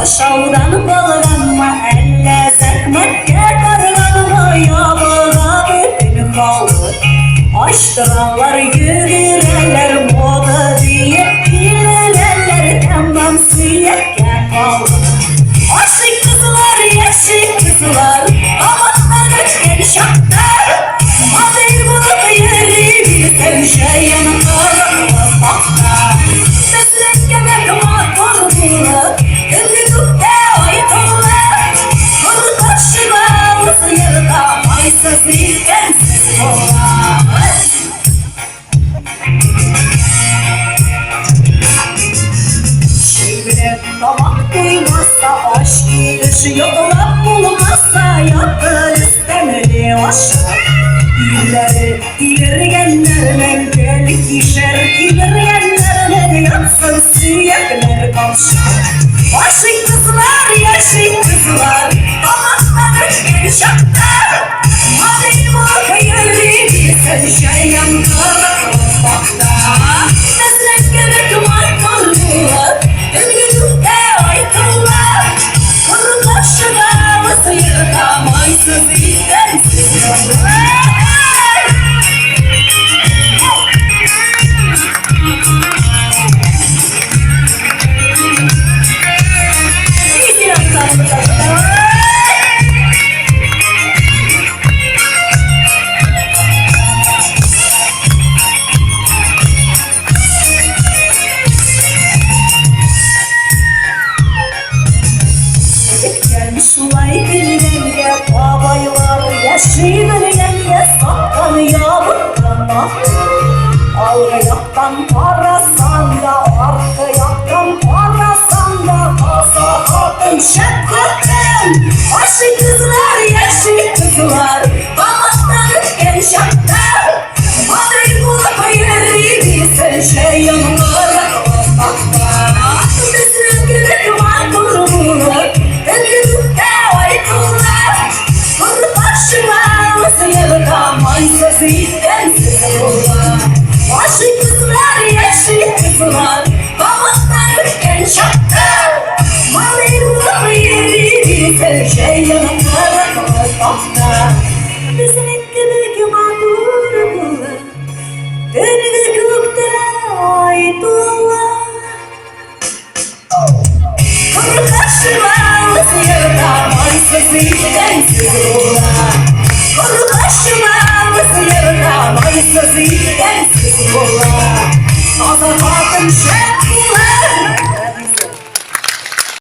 Aşağıdan bağlanma elle zahmetke darlanma yağmura bütün kaldı. Açtıranlar yürüyenler moda diye bilenler tamam sürekli kaldı. Aşık kızlar yaşık kızlar aman ötken şartlar. Hadi bu yeri bir sevşe yanıklar bakta. Meslek gemek makurduğunu Gönlü tukta ayıklar. Kuru karşıma uzun yarıda maysa zilkensiz olar. Çevre damak duymazsa aşk ilişi yoluna bulmazsa yapın istemeli aşağı. İleri genlerle gelik işer ileri genlerle yansın siyekler kavşar. Aşık kızlar yaşık kızlar aman ötken şartlar. Hadi bu yeri bir sevşe yankılar bakta. Meslek gemek makurdular Gönlü tukta ayıklar. Kuru karşıda mısırda maysız istemsiz yollar. Sulay bilmenge babaylar yaşayıvergenge saklanıyor bıkkama. Algı yaktan parasan da arka yaktan parasan da kasa hatın şaklatın. Aşık kızlar yaşık kızlar bamaktan ötken şaklar. Hadi bu yeri bir sevşe yanıklar bakta. Mesrek gerek var kurulur maysa zilkensiz olar. Aşık kızlar yaşık kızlar bamaktan ötken şartlar. Malırlı yeri bir sevşe yanıklara bakta. Bizim gibi mağdurlar dönüp gökte aydılar. Kuru karşıma yarıda maysa zilkensiz olar. Kuru karşıma yarıda maysa zilkensiz olar. Azar hatın şek